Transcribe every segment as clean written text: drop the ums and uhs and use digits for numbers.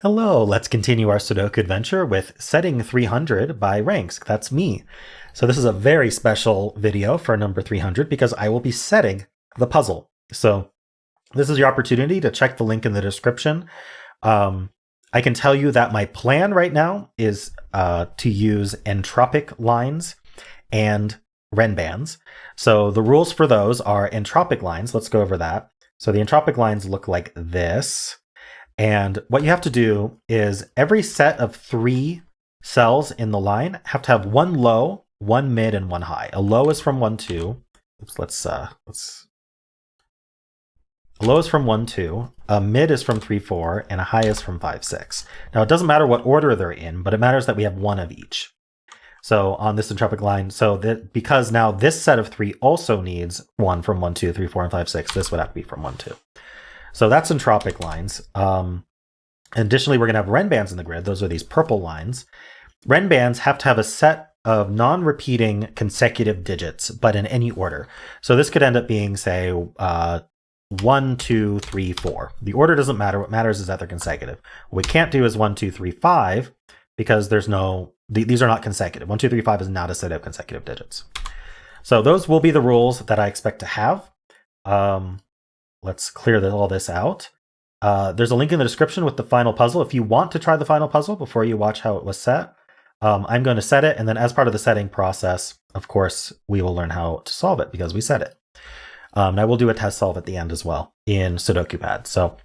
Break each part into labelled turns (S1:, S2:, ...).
S1: Hello, let's continue our Sudoku adventure with setting 300 by Rangsk. That's me. So this is a very special video for number 300 because I will be setting the puzzle. So this is your opportunity to check the link in the description. I can tell you that my plan right now is to use entropic lines and Renbans. So the rules for those are entropic lines. Let's go over that. So the entropic lines look like this. And what you have to do is every set of 3 cells in the line have to have one low, one mid, and one high. A low is from 1, 2. Oops, a low is from 1, 2. A mid is from 3, 4, and a high is from 5, 6. Now it doesn't matter what order they're in, but it matters that we have one of each. So on this entropic line, because now this set of 3 also needs one from 1, 2, 3, 4, and 5, 6. This would have to be from 1, 2. So that's entropic lines. Additionally, we're going to have Renbans in the grid. Those are these purple lines. Renbans have to have a set of non-repeating consecutive digits, but in any order. So this could end up being, say, 1, 2, 3, 4. The order doesn't matter. What matters is that they're consecutive. What we can't do is 1, 2, 3, 5 because these are not consecutive. 1, 2, 3, 5 is not a set of consecutive digits. So those will be the rules that I expect to have. Let's clear all this out. There's a link in the description with the final puzzle. If you want to try the final puzzle before you watch how it was set, I'm going to set it. And then as part of the setting process, of course, we will learn how to solve it because we set it. And I will do a test solve at the end as well in Sudoku Pad. So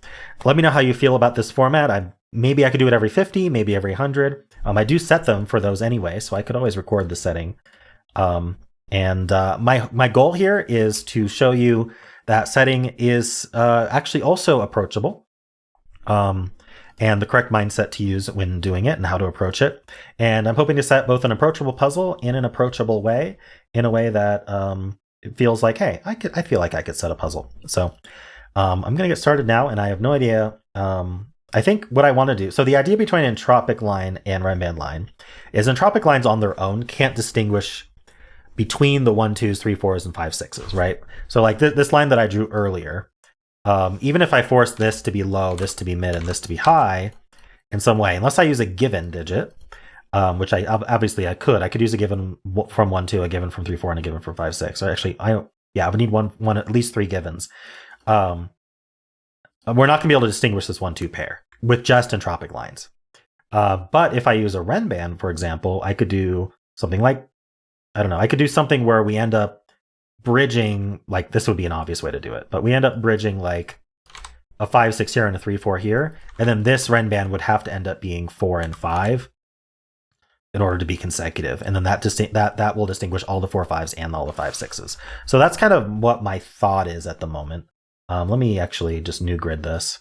S1: let me know how you feel about this format. Maybe I could do it every 50, maybe every 100. I do set them for those anyway, so I could always record the setting. My goal here is to show you that setting is actually also approachable, and the correct mindset to use when doing it and how to approach it. And I'm hoping to set both an approachable puzzle in an approachable way, in a way that it feels like, hey, I feel like I could set a puzzle. So I'm going to get started now, and I have no idea. I think what I want to do, so the idea between entropic line and Renban line is entropic lines on their own can't distinguish between the 1, 2s, 3, 4s, and 5, 6s, right? So like this line that I drew earlier, even if I force this to be low, this to be mid, and this to be high in some way, unless I use a given digit, which obviously I could use a given from 1, 2, a given from 3, 4, and a given from 5, 6. Or actually, I would need one at least 3 givens. We're not going to be able to distinguish this 1, 2 pair with just entropic lines. But if I use a Renban, for example, I could do something like, I don't know, I could do something where we end up bridging, like this would be an obvious way to do it, but we end up bridging like a 5, 6 here and a 3, 4 here. And then this Renban would have to end up being 4 and 5 in order to be consecutive. And then that will distinguish all the 4, 5s and all the 5, 6s. So that's kind of what my thought is at the moment. Let me actually just new grid this.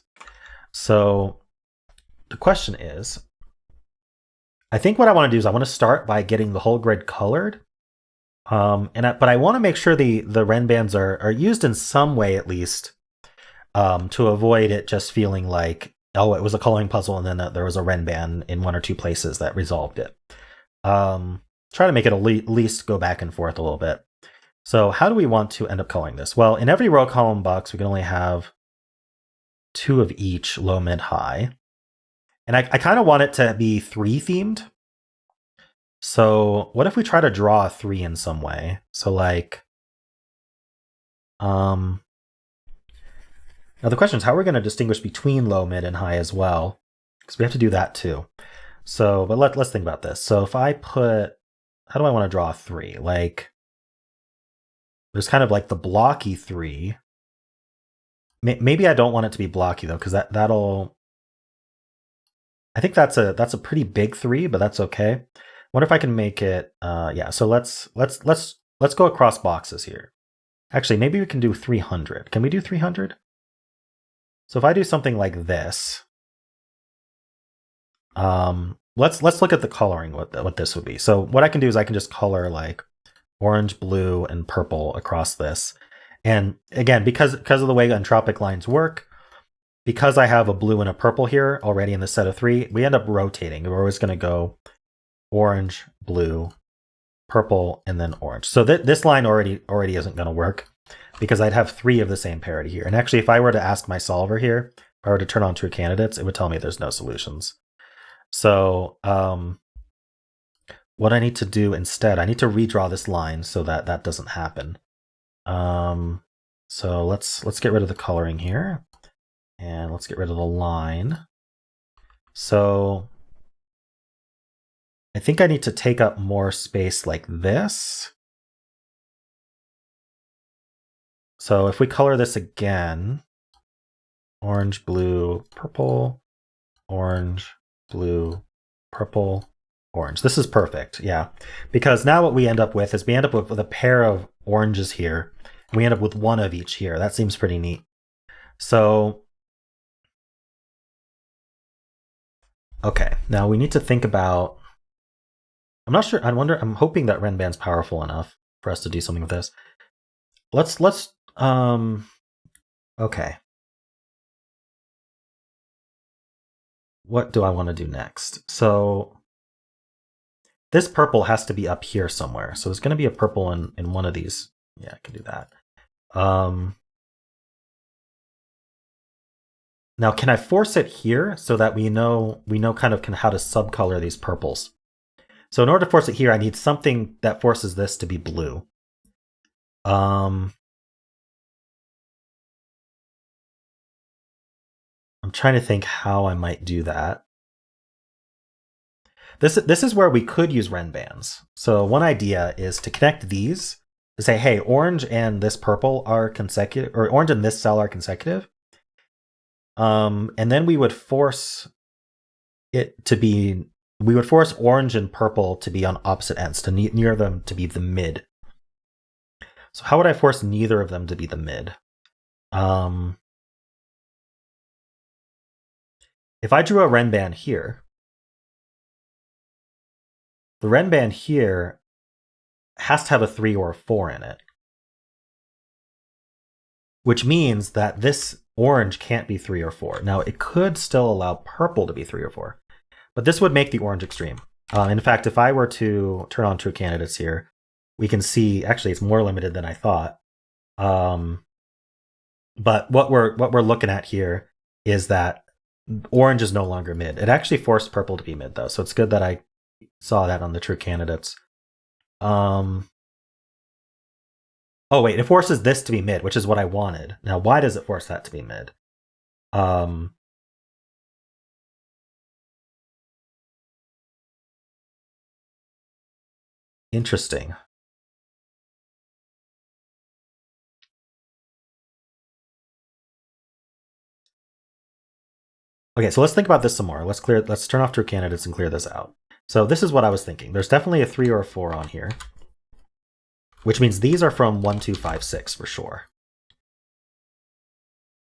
S1: So the question is, I think what I want to do is I want to start by getting the whole grid colored. But I want to make sure the Renbans are used in some way at least, to avoid it just feeling like, oh, it was a coloring puzzle and then there was a Renban in 1 or 2 places that resolved it. Try to make it at least go back and forth a little bit. So how do we want to end up coloring this? Well, in every row column box, we can only have 2 of each, low, mid, high. And I kind of want it to be 3 themed. So what if we try to draw a 3 in some way? So like, now the question is, how are we going to distinguish between low, mid, and high as well? Because we have to do that too. So, but let's think about this. So if I put, how do I want to draw a 3? Like, there's kind of like the blocky 3. Maybe I don't want it to be blocky though, because that'll, I think that's a pretty big 3, but that's okay. Wonder if I can make it, yeah. So let's go across boxes here. Actually, maybe we can do 300. Can we do 300? So if I do something like this, let's look at the coloring. What this would be. So what I can do is I can just color like orange, blue, and purple across this. And again, because of the way entropic lines work, because I have a blue and a purple here already in the set of 3, we end up rotating. We're always going to go orange, blue, purple, and then orange. So this line already isn't going to work because I'd have 3 of the same parity here. And actually, if I were to ask my solver here if I were to turn on true candidates, it would tell me there's no solutions. So what I need to do instead, I need to redraw this line so that that doesn't happen. So let's get rid of the coloring here, and let's get rid of the line. So I think I need to take up more space like this. So if we color this again, orange, blue, purple, orange, blue, purple, orange. This is perfect, yeah. Because now what we end up with is we end up with a pair of oranges here. We end up with one of each here. That seems pretty neat. So, okay, now we need to think about, I'm not sure, I'm hoping that Renban's powerful enough for us to do something with this. Okay. What do I want to do next? So this purple has to be up here somewhere. So there's going to be a purple in one of these. Yeah, I can do that. Now, can I force it here so that we know kind of how to subcolor these purples? So in order to force it here, I need something that forces this to be blue. I'm trying to think how I might do that. This is where we could use Renbans. So one idea is to connect these to say, hey, orange and this purple are consecutive, or orange and this cell are consecutive. And then we would force it to be, we would force orange and purple to be on opposite ends, to near them to be the mid. So how would I force neither of them to be the mid? If I drew a Renban here, the Renban here has to have a 3 or a 4 in it, which means that this orange can't be 3 or 4. Now, it could still allow purple to be 3 or 4, but this would make the orange extreme. In fact, if I were to turn on true candidates here, we can see, actually, it's more limited than I thought. But what we're looking at here is that orange is no longer mid. It actually forced purple to be mid, though, so it's good that I saw that on the true candidates. Oh, wait, it forces this to be mid, which is what I wanted. Now, why does it force that to be mid? Interesting. Okay, so let's think about this some more. Let's turn off true candidates and clear this out. So this is what I was thinking. There's definitely a 3 or a 4 on here, which means these are from 1, 2, 5, 6 for sure.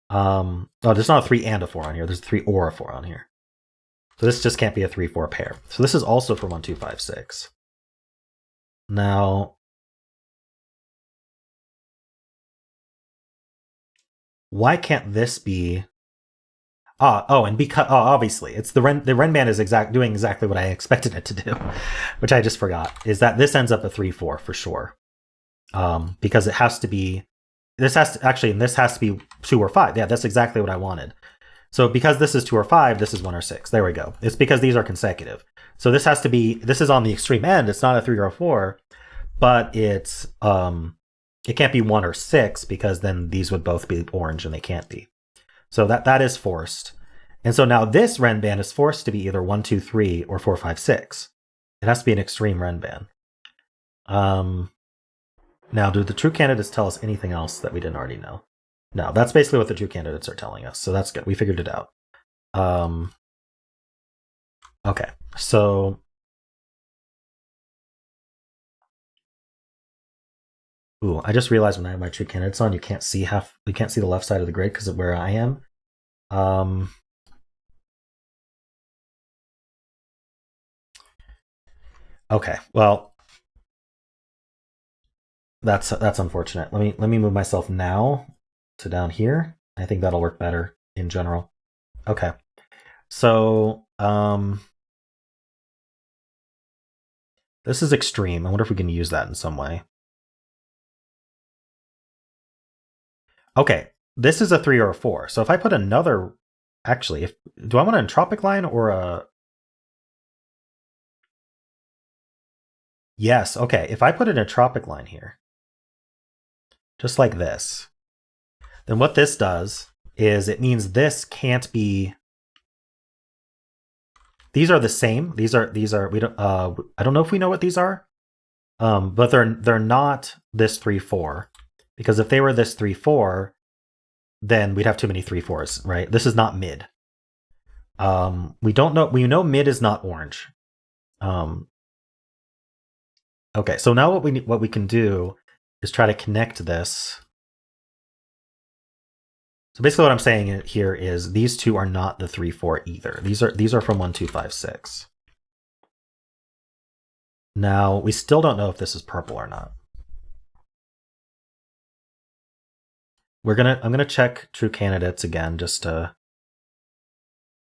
S1: Oh, there's not a 3 and a 4 on here. There's a 3 or a 4 on here. So this just can't be a 3, 4 pair. So this is also for 1, 2, 5, 6. Now, why can't this be? And because obviously it's the Renban is doing exactly what I expected it to do, which I just forgot, is that this ends up a 3, 4 for sure. Because it has to be, this has to be 2 or 5. Yeah, that's exactly what I wanted. So because this is 2 or 5, this is 1 or 6. There we go. It's because these are consecutive. So this has to be, this is on the extreme end. It's not a 3 or a 4, but it's it can't be 1 or 6 because then these would both be orange and they can't be. So that is forced. And so now this Renban is forced to be either 1, 2, 3 or 4, 5, 6. It has to be an extreme Renban. Now, do the true candidates tell us anything else that we didn't already know? No, that's basically what the true candidates are telling us. So that's good. We figured it out. Okay, so ooh, I just realized when I have my true candidates on, you can't see the left side of the grid because of where I am. Okay, well, that's unfortunate. Let me move myself now to down here. I think that'll work better in general. Okay, so this is extreme. I wonder if we can use that in some way. Okay, this is a 3 or a 4. So if I put another Actually, do I want an entropic line or a... Yes, okay. If I put an entropic line here, just like this, then what this does is it means this can't be... These are the same. These are we don't I don't know if we know what these are. But they're not this 3-4, because if they were this 3-4, then we'd have too many 3-4s, right? This is not mid. We don't know. We know mid is not orange. Okay, so now what we can do is try to connect this. So basically, what I'm saying here is these two are not the 3-4 either. These are from 1, 2, 5, 6. Now we still don't know if this is purple or not. I'm gonna check true candidates again just to...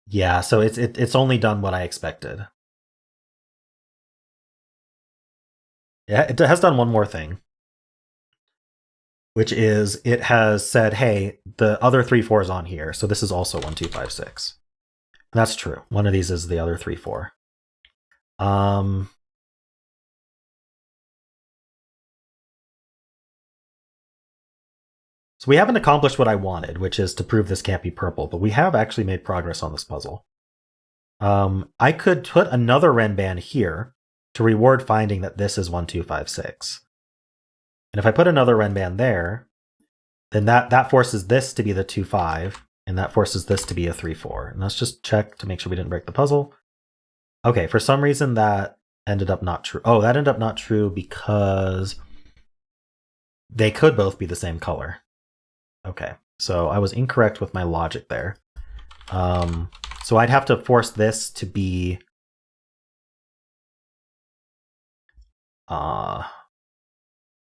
S1: Yeah, so it's only done what I expected. Yeah, it has done one more thing, which is it has said, hey, the other 3-4 is on here, so this is also 1, 2, 5, 6. And that's true. One of these is the other 3-4. So we haven't accomplished what I wanted, which is to prove this can't be purple, but we have actually made progress on this puzzle. I could put another Renban here to reward finding that this is 1, 2, 5, 6. And if I put another Renban there, then that forces this to be the 2-5, and that forces this to be a 3-4. And let's just check to make sure we didn't break the puzzle. Okay, for some reason that ended up not true. Oh, that ended up not true because they could both be the same color. Okay, so I was incorrect with my logic there. So I'd have to force this to be... I'd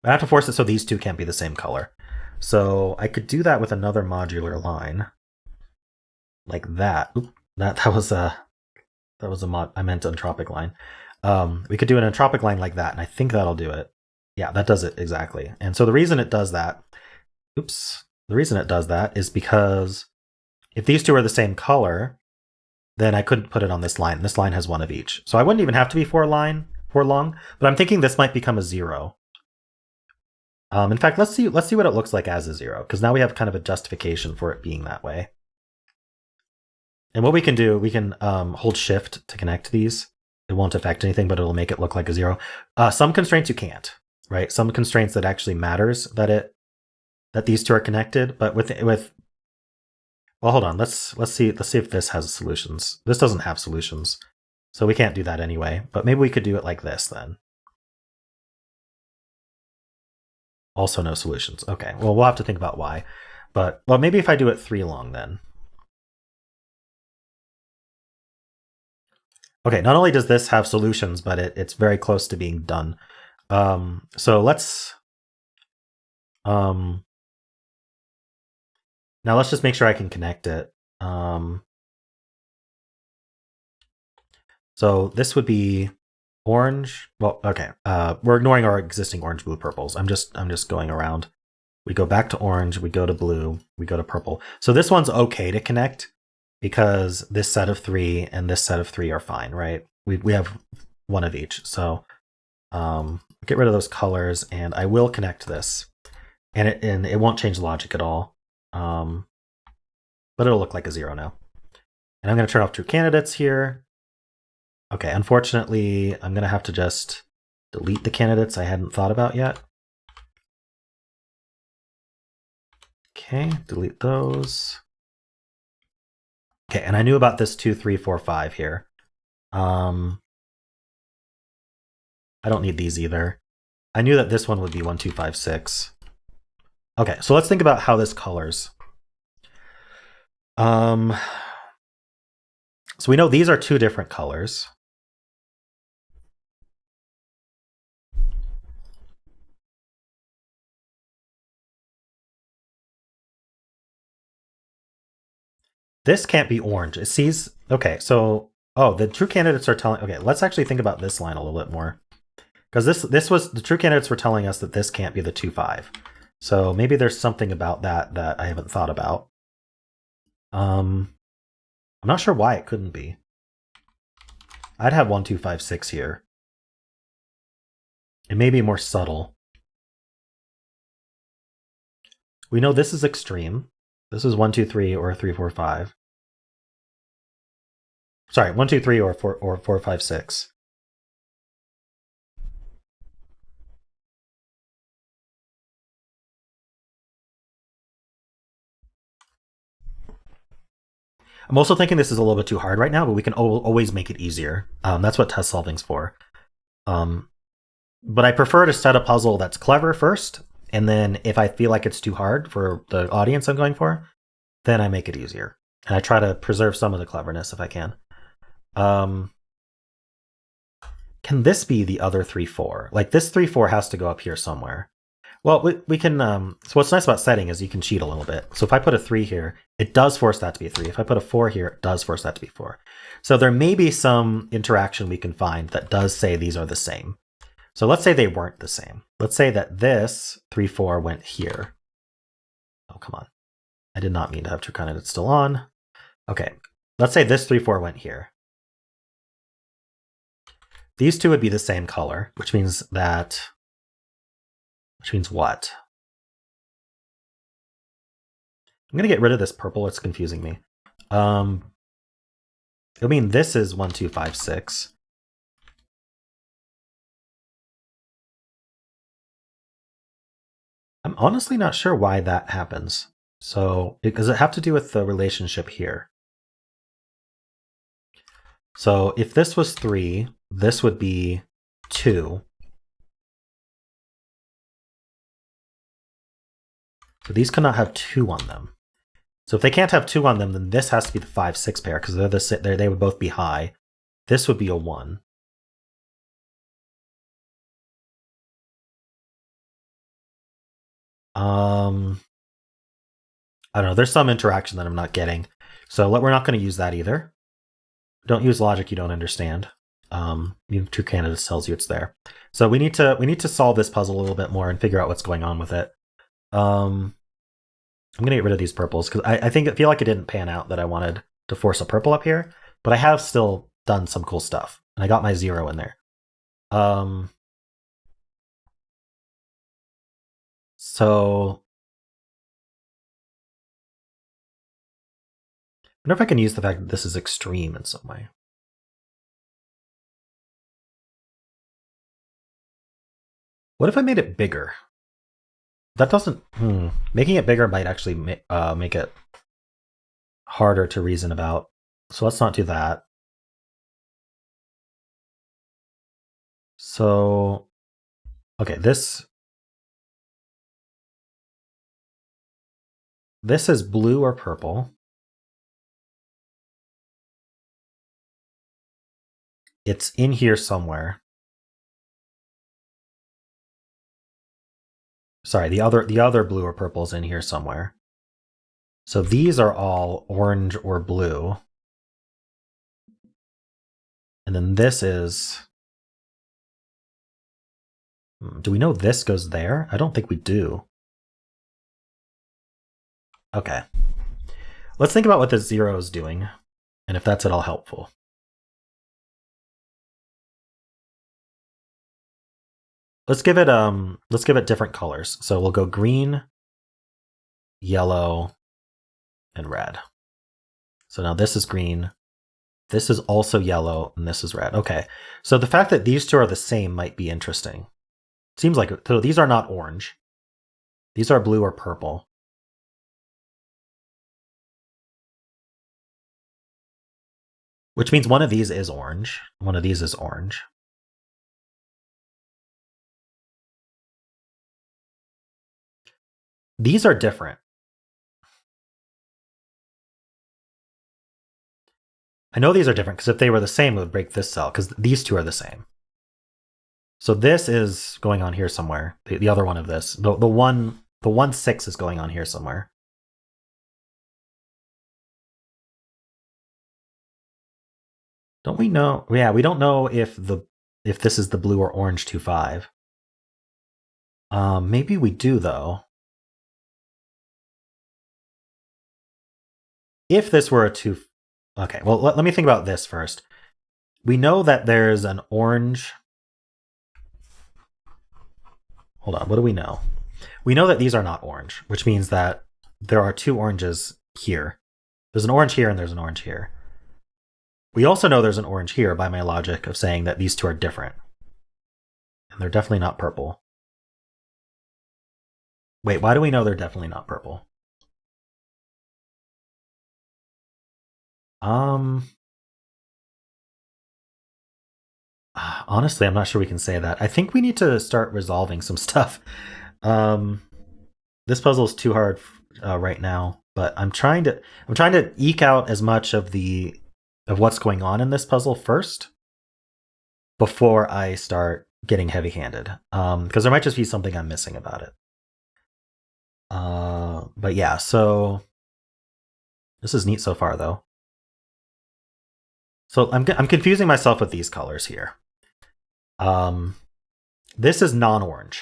S1: have to force it so these two can't be the same color. So I could do that with another modular line. Like that. Oop, that was a mod. I meant entropic line. We could do an entropic line like that, and I think that'll do it. Yeah, that does it exactly. And so the reason it does that... Oops. The reason it does that is because if these two are the same color, then I couldn't put it on this line. This line has one of each. So I wouldn't even have to be for long, but I'm thinking this might become a 0. In fact, let's see what it looks like as a 0, because now we have kind of a justification for it being that way. And what we can do, we can hold shift to connect these. It won't affect anything, but it'll make it look like a 0. Some constraints you can't, right? Some constraints that actually matters that these two are connected, but with well, hold on. Let's see if this has solutions. This doesn't have solutions, so we can't do that anyway. But maybe we could do it like this then. Also no solutions. Okay, well, we'll have to think about why. But, well, maybe if I do it 3 long then. Okay, not only does this have solutions, but it's very close to being done. So let's... Now let's just make sure I can connect it. So this would be orange. Well, okay. We're ignoring our existing orange, blue, purples. I'm just going around. We go back to orange. We go to blue. We go to purple. So this one's okay to connect because this set of 3 and this set of 3 are fine, right? We have one of each. So get rid of those colors, and I will connect this, and it won't change logic at all. But it'll look like a 0 now. And I'm going to turn off true candidates here. Okay, unfortunately, I'm going to have to just delete the candidates I hadn't thought about yet. Okay, delete those. Okay, and I knew about this 2, 3, 4, 5 here. I don't need these either. I knew that this one would be 1, 2, 5, 6. Okay, so let's think about how this colors. So we know these are 2 different colors. This can't be orange. It sees... Okay, so... Oh, the true candidates are telling... Okay, let's actually think about this line a little bit more. Because this was... The true candidates were telling us that this can't be the 2, 5. So maybe there's something about that I haven't thought about. I'm not sure why it couldn't be. I'd have 1, 2, 5, 6 here. It may be more subtle. We know this is extreme. This is 1, 2, 3, or 3, 4, 5. Sorry, 1, 2, 3, or 4, 5, 6. I'm also thinking this is a little bit too hard right now, but we can always make it easier. That's what test solving's for. But I prefer to set a puzzle that's clever first, and then if I feel like it's too hard for the audience I'm going for, then I make it easier. And I try to preserve some of the cleverness if I can. Can this be the other 3, 4? Like this 3, 4 has to go up here somewhere. Well, we can, so what's nice about setting is you can cheat a little bit. So if I put a 3 here, it does force that to be a 3. If I put a 4 here, it does force that to be 4. So there may be some interaction we can find that does say these are the same. So let's say they weren't the same. Let's say that this 3, 4 went here. Oh, come on. I did not mean to have true candidate still on. Okay, let's say this 3, 4 went here. These two would be the same color, which means that... Which means what? I'm going to get rid of this purple. It's confusing me. It'll mean this is 1, 2, 5, 6. I'm honestly not sure why that happens. So, does it have to do with the relationship here? So, if this was 3, this would be 2. So these cannot have 2 on them. So if they can't have 2 on them, then this has to be the 5, 6 pair because they would both be high. This would be a 1. I don't know. There's some interaction that I'm not getting. So we're not going to use that either. Don't use logic you don't understand. True candidates tells you it's there. So we need to solve this puzzle a little bit more and figure out what's going on with it. I'm gonna get rid of these purples because I feel like it didn't pan out that I wanted to force a purple up here, but I have still done some cool stuff and I got my 0 in there. So I wonder if I can use the fact that this is extreme in some way. What if I made it bigger? That doesn't... Making it bigger might actually make it harder to reason about. So let's not do that. So... Okay, this is blue or purple. It's in here somewhere. Sorry, the other blue or purple is in here somewhere. So these are all orange or blue. And then this is... Do we know this goes there? I don't think we do. Okay. Let's think about what this 0 is doing, and if that's at all helpful. Let's give it different colors. So we'll go green, yellow, and red. So now this is green. This is also yellow, and this is red. Okay. So the fact that these two are the same might be interesting. Seems like so these are not orange. These are blue or purple. Which means one of these is orange. One of these is orange. These are different. I know these are different because if they were the same, it would break this cell because these two are the same. So this is going on here somewhere. The other one of this, the 1, 6 is going on here somewhere. Don't we know? Yeah, we don't know if this is the blue or orange 2, 5. Maybe we do though. If this were a 2, Okay, well, let me think about this first. We know that there's an orange. Hold on, what do we know? We know that these are not orange, which means that there are two oranges here. There's an orange here and there's an orange here. We also know there's an orange here by my logic of saying that these two are different. And they're definitely not purple. Wait, why do we know they're definitely not purple? Honestly, I'm not sure we can say that. I think we need to start resolving some stuff. This puzzle is too hard right now, but I'm trying to eke out as much of what's going on in this puzzle first before I start getting heavy-handed. Because there might just be something I'm missing about it. But yeah, so this is neat so far, though. So I'm confusing myself with these colors here. This is non-orange.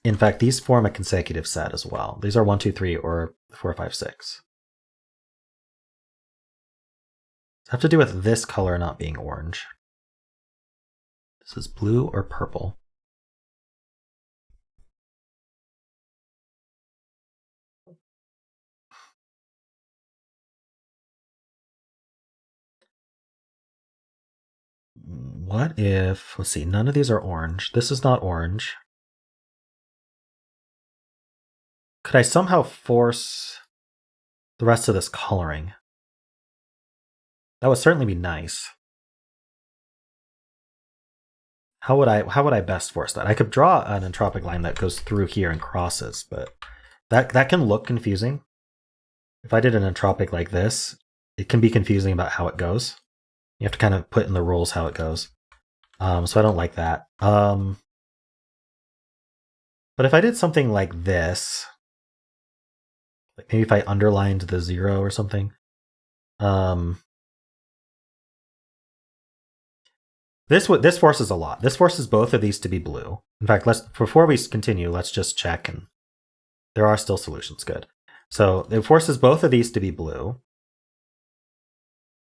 S1: In fact, these form a consecutive set as well. These are 1, 2, 3, or 4, 5, 6. Does it have to do with this color not being orange? This is blue or purple? What if, let's see, none of these are orange. This is not orange. Could I somehow force the rest of this coloring? That would certainly be nice. How would I best force that? I could draw an entropic line that goes through here and crosses, but that can look confusing. If I did an entropic like this, it can be confusing about how it goes. You have to kind of put in the rules how it goes. So I don't like that. But if I did something like this, like maybe if I underlined the 0 or something, this forces a lot. This forces both of these to be blue. In fact, before we continue, let's just check, and there are still solutions. Good. So it forces both of these to be blue.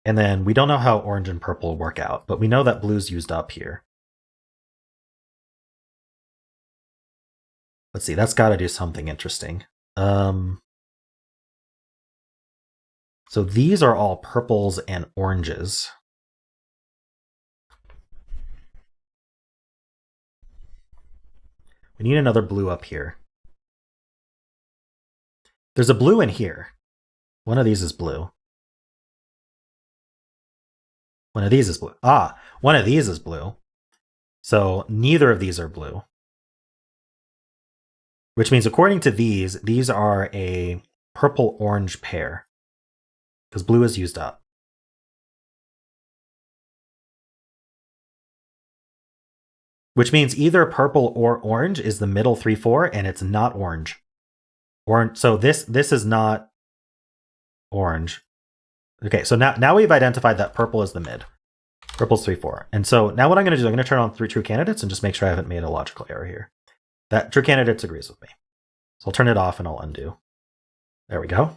S1: And then we don't know how orange and purple work out, but we know that blue's used up here. Let's see, that's got to do something interesting. So these are all purples and oranges. We need another blue up here. There's a blue in here. One of these is blue. One of these is blue. One of these is blue. So neither of these are blue. Which means according to these are a purple-orange pair. Because blue is used up. Which means either purple or orange is the middle 3-4, and it's not orange. So this is not orange. Okay, so now we've identified that purple is the mid. Purple's 3-4. And so now what I'm going to do is I'm going to turn on 3 true candidates and just make sure I haven't made a logical error here. That true candidates agrees with me. So I'll turn it off and I'll undo. There we go.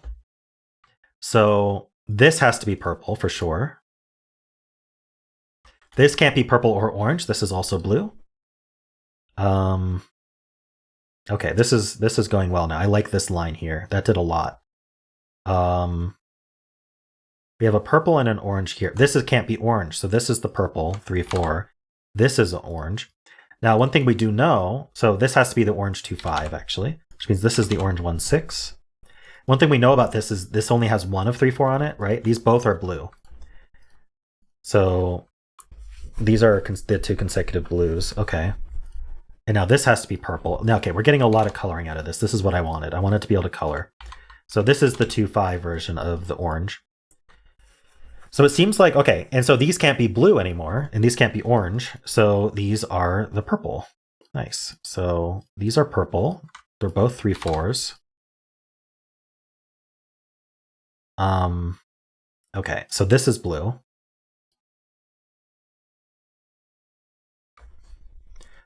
S1: So this has to be purple for sure. This can't be purple or orange. This is also blue. Okay, this is going well now. I like this line here. That did a lot. We have a purple and an orange here. This can't be orange, so this is the purple, 3-4. This is orange. Now, one thing we do know, so this has to be the orange 2-5, actually, which means this is the orange 1-6. One thing we know about this is this only has one of 3-4 on it, right? These both are blue. So these are the two consecutive blues. Okay. And now this has to be purple. Now, okay, we're getting a lot of coloring out of this. This is what I wanted. I wanted to be able to color. So this is the 2-5 version of the orange. So it seems like, okay, and so these can't be blue anymore, and these can't be orange, so these are the purple. Nice. So these are purple. They're both 3-4s. Okay, so this is blue.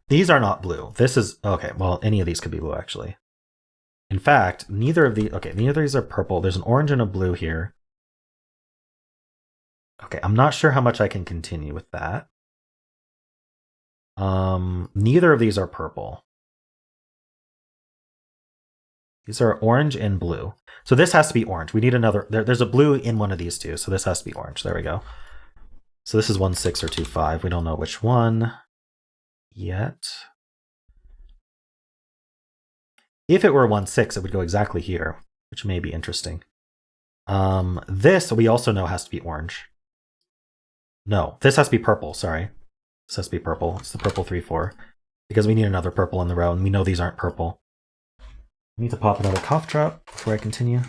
S1: These are not blue. This is, okay, well, any of these could be blue, actually. In fact, neither of these are purple. There's an orange and a blue here. Okay, I'm not sure how much I can continue with that. Neither of these are purple. These are orange and blue. So this has to be orange. We need another, there's a blue in one of these two, so this has to be orange. There we go. So this is 1-6 or 2-5. We don't know which one yet. If it were 1-6, it would go exactly here, which may be interesting. This we also know has to be orange. No, this has to be purple, sorry. This has to be purple. It's the purple 3-4. Because we need another purple in the row, and we know these aren't purple. I need to pop another cough drop before I continue.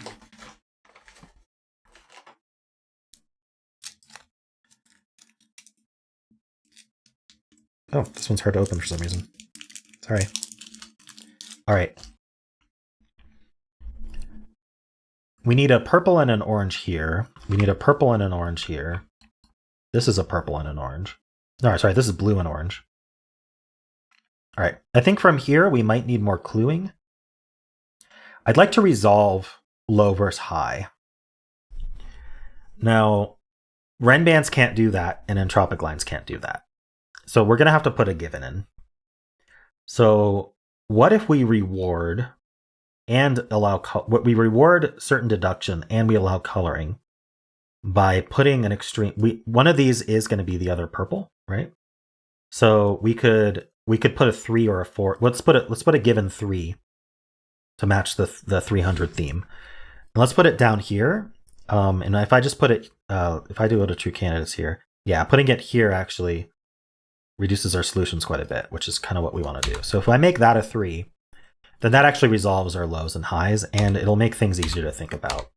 S1: Oh, this one's hard to open for some reason. Sorry. All right. We need a purple and an orange here. We need a purple and an orange here. This is a purple and an orange. No, sorry, this is blue and orange. All right, I think from here we might need more cluing. I'd like to resolve low versus high. Now, Renbans can't do that, and entropic lines can't do that. So we're going to have to put a given in. So what if we reward and allow, we reward certain deduction and we allow coloring by putting an extreme, one of these is going to be the other purple, right? So we could put a 3 or a 4. Let's put a given 3 to match the 300 theme. And let's put it down here. And if I just put it, if I do go to true candidates here, yeah, putting it here actually reduces our solutions quite a bit, which is kind of what we want to do. So if I make that a 3, then that actually resolves our lows and highs, and it'll make things easier to think about.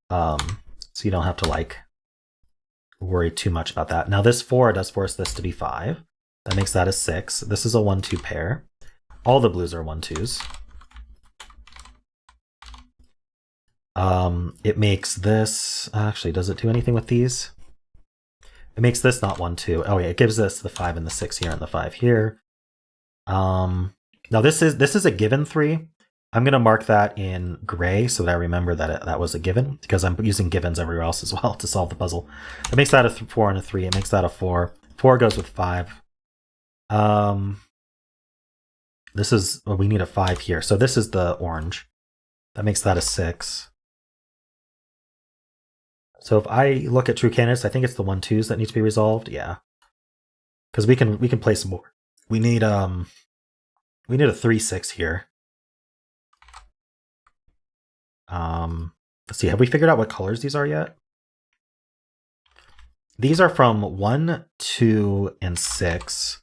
S1: So you don't have to like worry too much about that. Now this 4 does force this to be 5. That makes that a 6. This is a 1-2 pair. All the blues are 1-2s. It makes this, actually, does it do anything with these? It makes this not 1-2. Oh yeah, it gives us the 5 and the 6 here and the 5 here. Now this is a given 3. I'm going to mark that in gray so that I remember that that was a given, because I'm using givens everywhere else as well to solve the puzzle. It makes that a 4 and a 3. It makes that a 4. 4 goes with 5. This is, well, we need a 5 here. So this is the orange. That makes that a 6. So if I look at true candidates, I think it's the 1-2s that need to be resolved. Yeah, because we can place more. We need a 3-6 here. Let's see. Have we figured out what colors these are yet? These are from 1, 2, and 6.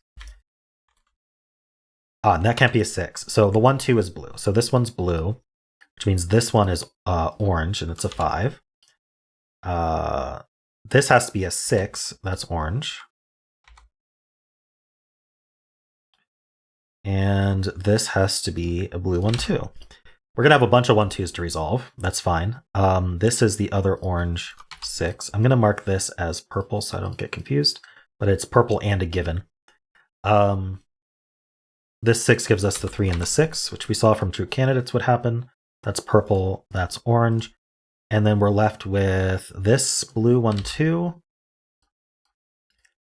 S1: That can't be a 6. So the 1-2 is blue. So this one's blue, which means this one is orange, and it's a 5. This has to be a 6. That's orange. And this has to be a blue 1-2. We're going to have a bunch of 1-2s to resolve. That's fine. This is the other orange 6. I'm going to mark this as purple so I don't get confused, but it's purple and a given. This 6 gives us the 3 and the 6, which we saw from true candidates would happen. That's purple, that's orange. And then we're left with this blue 1-2.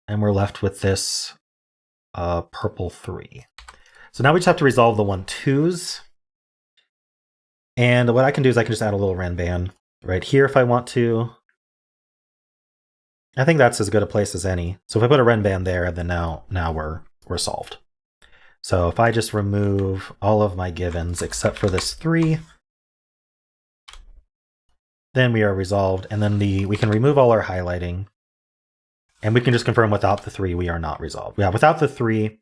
S1: And we're left with this purple 3. So now we just have to resolve the 1-2s. And what I can do is I can just add a little Renban right here if I want to. I think that's as good a place as any. So if I put a Renban there, then now we're solved. So if I just remove all of my givens except for this 3, then we are resolved. And then we can remove all our highlighting. And we can just confirm without the 3, we are not resolved. Yeah, without the 3,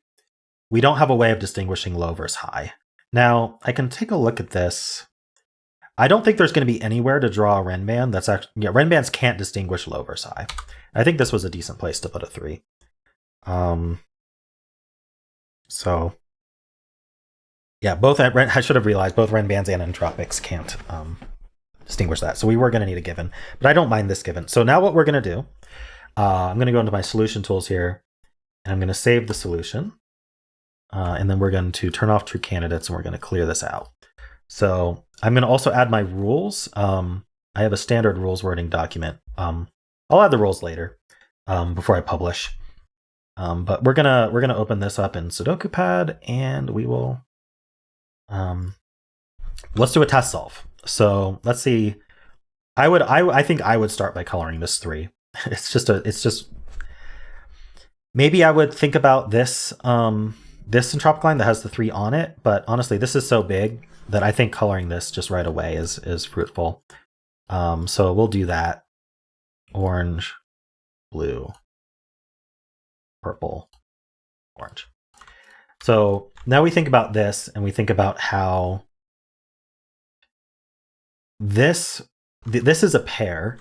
S1: we don't have a way of distinguishing low versus high. Now, I can take a look at this. I don't think there's going to be anywhere to draw a Renban. That's actually, yeah, Renbans can't distinguish low versus high. I think this was a decent place to put a 3. So, yeah, both, I should have realized both Renbans and entropics can't distinguish that. So we were going to need a given, but I don't mind this given. So now what we're going to do, I'm going to go into my solution tools here, and I'm going to save the solution. And then we're going to turn off true candidates and we're going to clear this out. So I'm going to also add my rules. I have a standard rules wording document. I'll add the rules later before I publish. But we're gonna open this up in Sudoku Pad and we will let's do a test solve. So let's see. I think I would start by coloring this 3. It's just maybe I would think about this this entropic line that has the 3 on it, but honestly this is so big that I think coloring this just right away is fruitful. So we'll do that. Orange, blue, purple, orange. So now we think about this and we think about how this is a pair.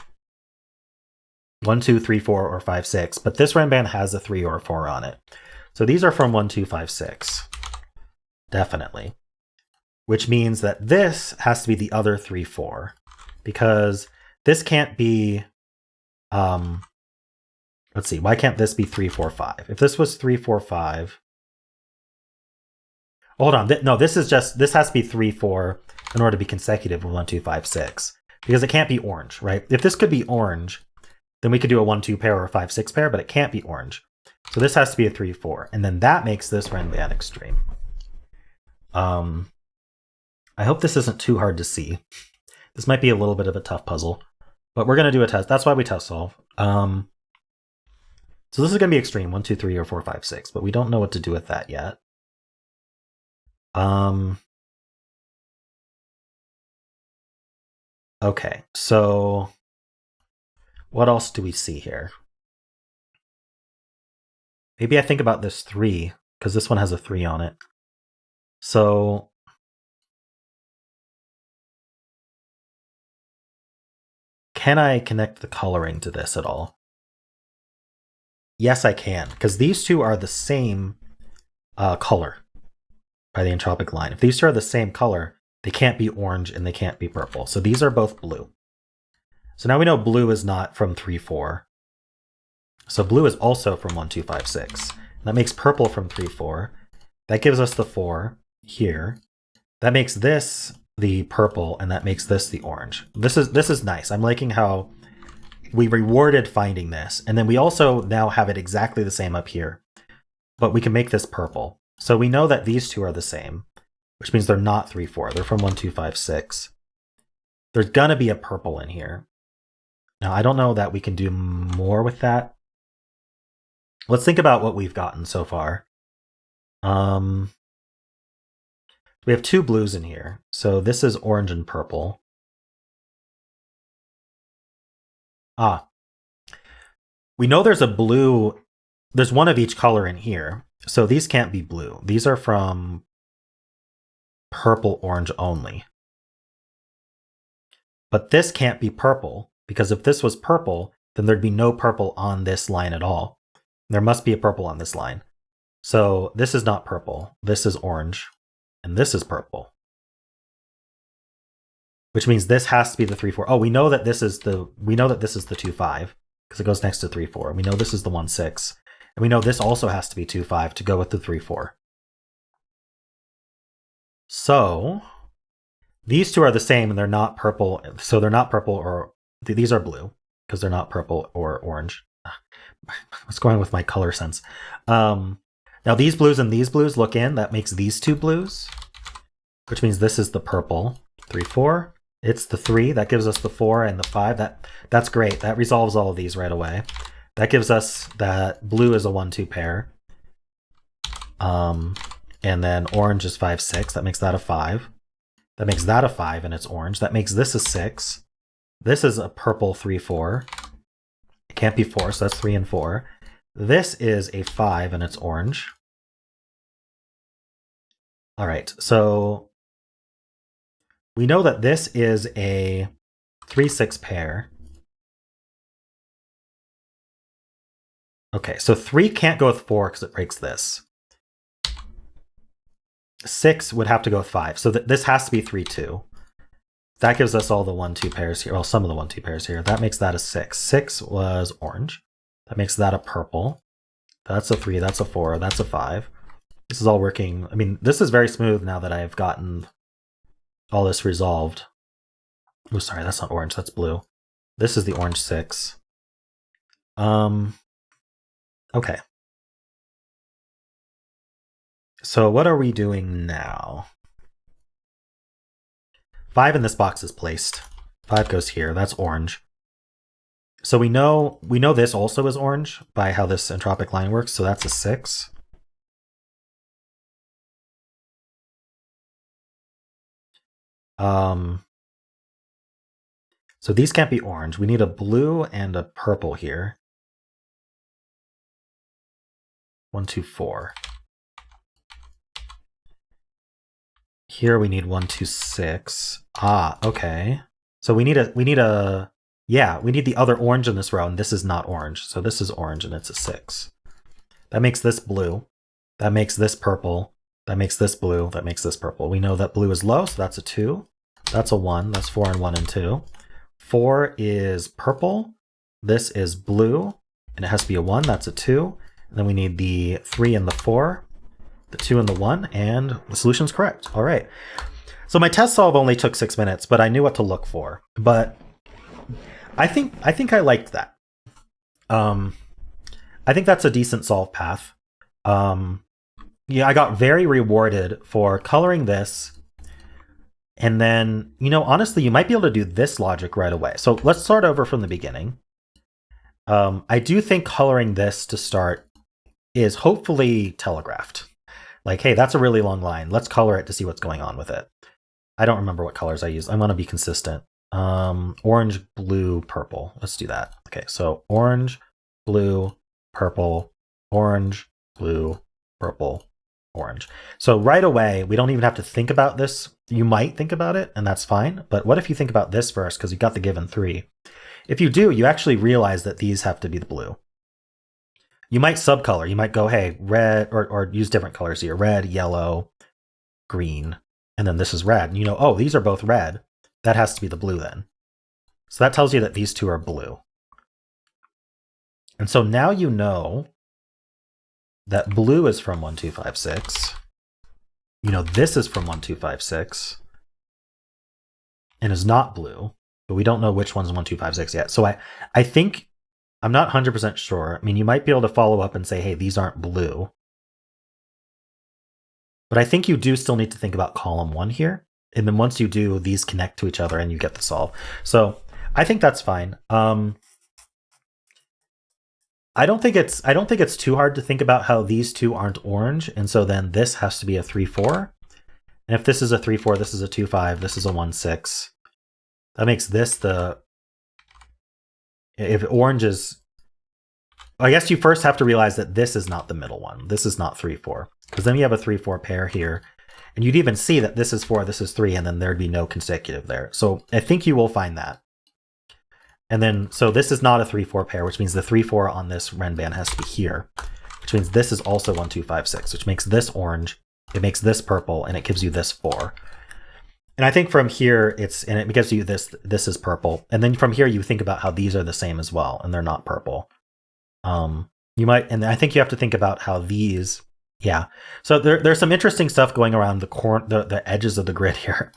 S1: 1, 2, 3, 4, or 5, 6, but this Renban has a 3 or a 4 on it. So these are from 1, 2, 5, 6. Definitely. Which means that this has to be the other 3, 4. Because this can't be let's see, why can't this be 3, 4, 5? If this was 3, 4, 5. Hold on. No, this has to be 3, 4 in order to be consecutive with 1, 2, 5, 6. Because it can't be orange, right? If this could be orange, then we could do a 1, 2 pair or a 5, 6 pair, but it can't be orange. So this has to be a 3, 4. And then that makes this Renban extreme. I hope this isn't too hard to see. This might be a little bit of a tough puzzle, but we're going to do a test. That's why we test solve. So this is going to be extreme, 1, 2, 3, or 4, 5, 6, but we don't know what to do with that yet. Okay, so what else do we see here? Maybe I think about this 3, because this one has a 3 on it. So can I connect the coloring to this at all? Yes, I can, because these two are the same color by the entropic line. If these two are the same color, they can't be orange and they can't be purple. So these are both blue. So now we know blue is not from 3, 4. So blue is also from 1, 2, 5, 6. That makes purple from 3, 4. That gives us the 4 here. That makes this the purple, and that makes this the orange. This is nice. I'm liking how we rewarded finding this. And then we also now have it exactly the same up here. But we can make this purple. So we know that these two are the same, which means they're not 3, 4. They're from 1, 2, 5, 6. There's gonna be a purple in here. Now, I don't know that we can do more with that. Let's think about what we've gotten so far. We have 2 blues in here. So this is orange and purple. We know there's a blue. There's one of each color in here. So these can't be blue. These are from purple, orange only. But this can't be purple, because if this was purple, then there'd be no purple on this line at all. There must be a purple on this line. So this is not purple. This is orange. And this is purple. Which means this has to be the 3, 4. Oh, we know that this is the 2, 5, because it goes next to 3, 4. We know this is the 1, 6. And we know this also has to be 2, 5 to go with the 3, 4. So these two are the same and they're not purple. So they're not purple, or these are blue because they're not purple or orange. What's going on with my color sense? Now these blues and these blues look in. That makes these 2 blues, which means this is the purple. 3, 4. It's the 3. That gives us the 4 and the 5. That's great. That resolves all of these right away. That gives us that blue is a 1, 2 pair. And then orange is 5, 6. That makes that a 5. That makes that a 5 and it's orange. That makes this a 6. This is a purple 3, 4. It can't be 4, so that's 3 and 4. This is a 5 and it's orange. All right, so we know that this is a 3, 6 pair. Okay, so 3 can't go with 4 because it breaks this. 6 would have to go with 5. So this has to be 3, 2. That gives us all the 1, 2 pairs here. Well, some of the 1, 2 pairs here. That makes that a 6. 6 was orange. That makes that a purple. That's a 3. That's a 4. That's a 5. This is all working. I mean, this is very smooth now that I've gotten all this resolved. Oh, sorry, that's not orange, that's blue. This is the orange 6. Okay. So what are we doing now? 5 in this box is placed. 5 goes here, that's orange. So we know this also is orange by how this entropic line works, so that's a 6. So these can't be orange. We need a blue and a purple here. 1, 2, 4. Here we need 1, 2, 6. Ah, okay. So we need the other orange in this row, and this is not orange. So this is orange and it's a 6. That makes this blue. That makes this purple. That makes this blue. That makes this purple. We know that blue is low, so that's a 2. That's a 1. That's 4 and 1 and 2. 4 is purple. This is blue, and it has to be a 1. That's a 2. And then we need the 3 and the 4, the 2 and the 1, and the solution's correct. All right. So my test solve only took 6 minutes, but I knew what to look for. But I think I liked that. I think that's a decent solve path. Yeah, I got very rewarded for coloring this. And then, honestly, you might be able to do this logic right away. So let's start over from the beginning. I do think coloring this to start is hopefully telegraphed. Like, hey, that's a really long line. Let's color it to see what's going on with it. I don't remember what colors I used. I want to be consistent. Orange, blue, purple. Let's do that. Okay, so orange, blue, purple, orange, blue, purple, orange. So right away, we don't even have to think about this. You might think about it, and that's fine. But what if you think about this first, because you got the given 3? If you do, you actually realize that these have to be the blue. You might subcolor. You might go, hey, red, or use different colors here. Red, yellow, green, and then this is red. And oh, these are both red. That has to be the blue then. So that tells you that these two are blue. And so now you know that blue is from 1, 2, 5, 6. This is from 1, 2, 5, 6. And is not blue. But we don't know which one's 1, 2, 5, 6 yet. So I think, I'm not 100% sure. I mean, you might be able to follow up and say, hey, these aren't blue. But I think you do still need to think about column 1 here. And then once you do, these connect to each other and you get the solve. So I think that's fine. I don't think it's too hard to think about how these two aren't orange. And so then this has to be a 3, 4. And if this is a 3, 4, this is a 2, 5, this is a 1, 6. That makes this if orange is, I guess you first have to realize that this is not the middle one. This is not 3, 4. Because then you have a 3, 4 pair here. And you'd even see that this is 4, this is 3, and then there'd be no consecutive there. So I think you will find that. And then, so this is not a 3, 4 pair, which means the 3, 4 on this Renban has to be here. Which means this is also 1, 2, 5, 6, which makes this orange, it makes this purple, and it gives you this 4. And I think from here, it gives you this is purple. And then from here, you think about how these are the same as well, and they're not purple. And I think you have to think about how these, yeah. So there's some interesting stuff going around the edges of the grid here,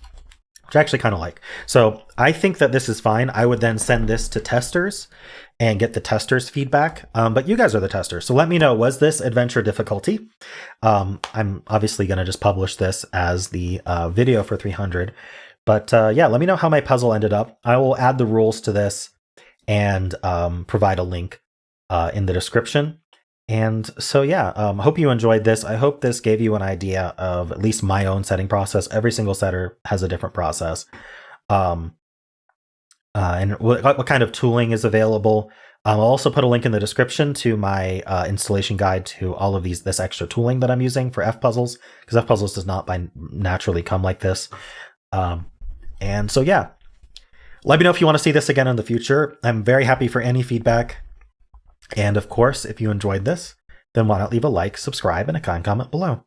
S1: which I actually kind of like. So I think that this is fine. I would then send this to testers and get the testers' feedback. But you guys are the testers. So let me know, was this adventure difficulty? I'm obviously going to just publish this as the video for 300. But yeah, let me know how my puzzle ended up. I will add the rules to this and provide a link in the description. And so, yeah, hope you enjoyed this. I hope this gave you an idea of at least my own setting process. Every single setter has a different process. And what kind of tooling is available. I'll also put a link in the description to my installation guide to all of this extra tooling that I'm using for F-Puzzles, because F-Puzzles does not naturally come like this. And so, yeah, let me know if you want to see this again in the future. I'm very happy for any feedback. And of course, if you enjoyed this, then why not leave a like, subscribe, and a kind comment below.